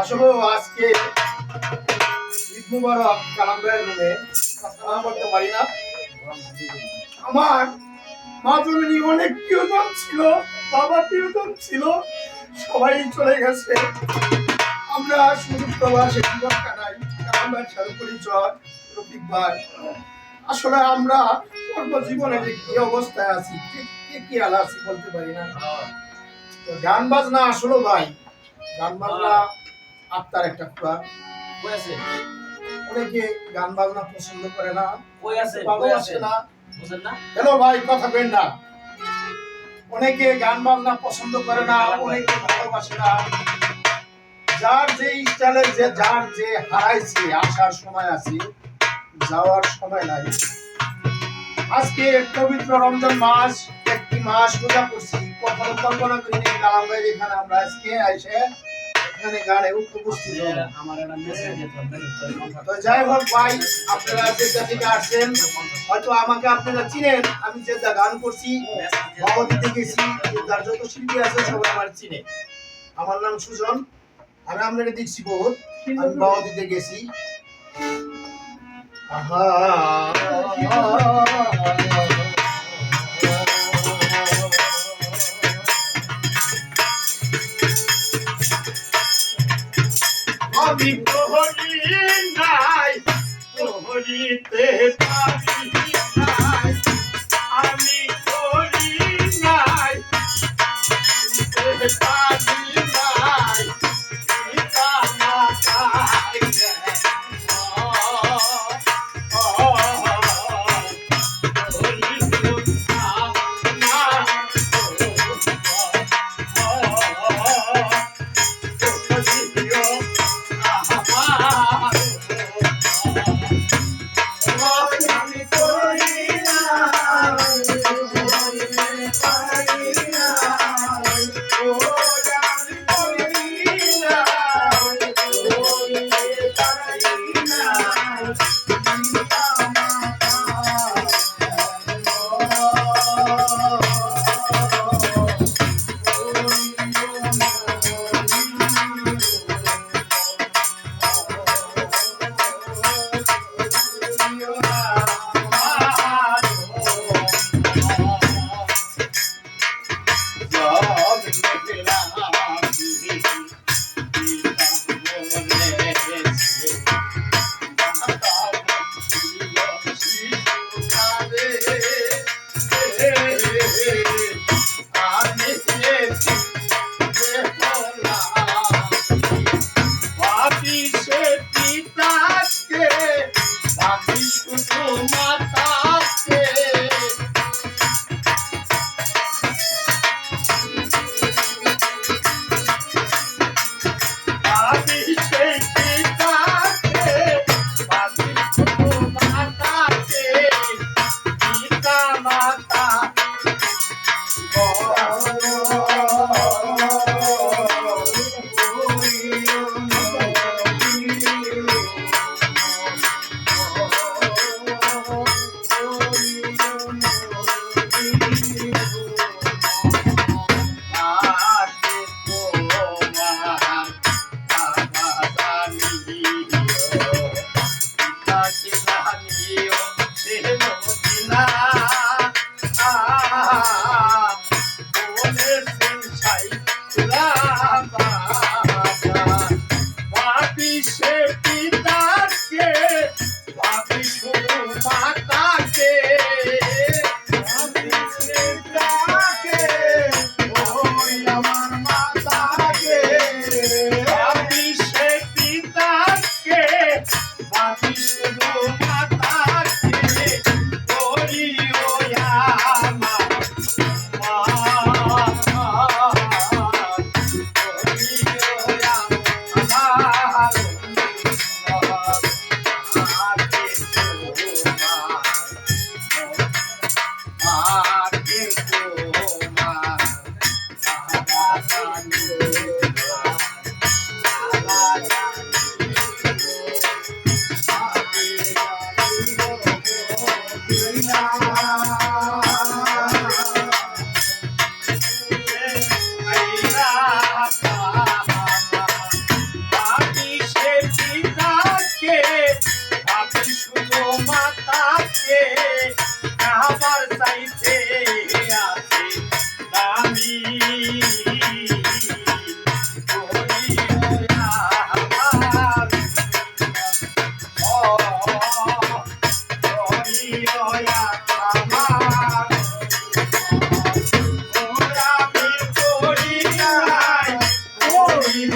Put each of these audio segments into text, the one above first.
আসলে আজকে ঈদ মুবারক কালাম ভাইয়ের রুমে কথা বলতে পারি না। আমার মা জননী অনেক প্রিয়জন ছিল, বাবা প্রিয়জন ছিল, সবাই চলে গেছে। আমরা শুধু প্রবাসে জীবন কাটাই। কালাম ভাইয়ের সাথে পরিচয়, রফিক ভাই। আসলে আমরা কর্মজীবনে যে কি অবস্থায় আছি, কি হাল আছি বলতে পারি না। তো গান বাজনা আসলে ভাই, গান বাজনা আত্মার একটা খোরাক। অনেকে গান বাজনা পছন্দ করে না, ভালোবাসে না। হ্যালো ভাই, কথা কেন না? অনেকে গান বাজনা পছন্দ করে না, অনেকে ভালোবাসে না। যার যে স্টাইলে যার যে হারাইছে, আসার সময় আছে, যাওয়ার সময় নাই। আজকে পবিত্র রমজান মাস, একটি মাস রোজা করছি, কখনো কল্পনা করিনি কালাম ভাই এখানে আমরা আজকে আইসে এখানে গানে উপস্থিত হব। তো যাই হোক ভাই, আপনারা জেদ্দা থেকে আসছেন, হয়তো আমাকে আপনারা চিনেন। আমি জেদ্দা গান করছি, বাওয়াদিতে গেছি, জেদ্দার যত শিল্পী আছে সবাই আমার চিনে। আমার নাম সুজন, আমি আপনারা দেখছি বহুত, আমি বাওয়াদিতে গেছি। আহা আমি প্রহরী নাই, প্রহরীতে পারি নাই, আমি প্রহরী নাই, পারি নাই, পিতা মাতাই আমি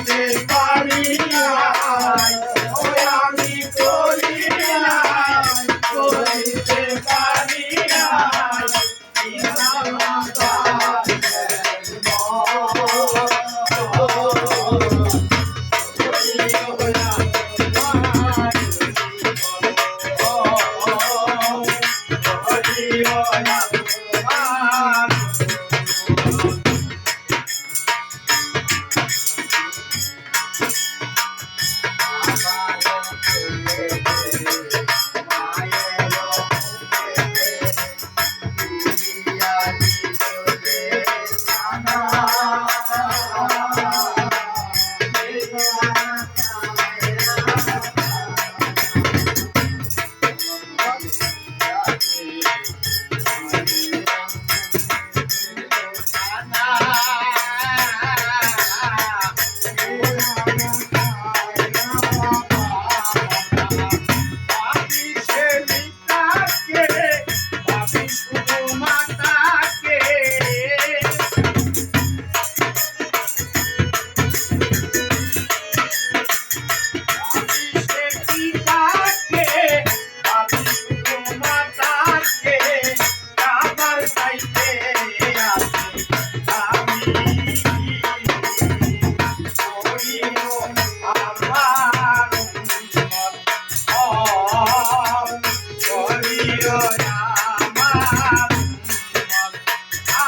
করিতে পারি নাই ও আমি করি নাই করিতে পারি নাই পিতা মাতা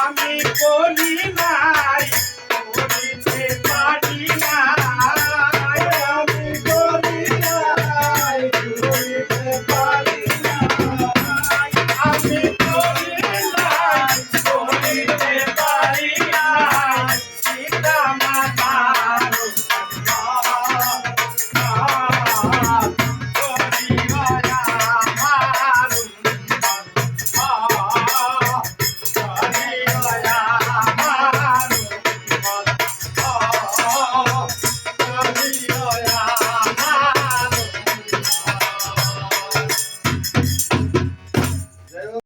আমি বলি নাই করিতে পারি নাই আমি বলি নাই করিতে পারি নাই আমি বলি নাই করিতে পারি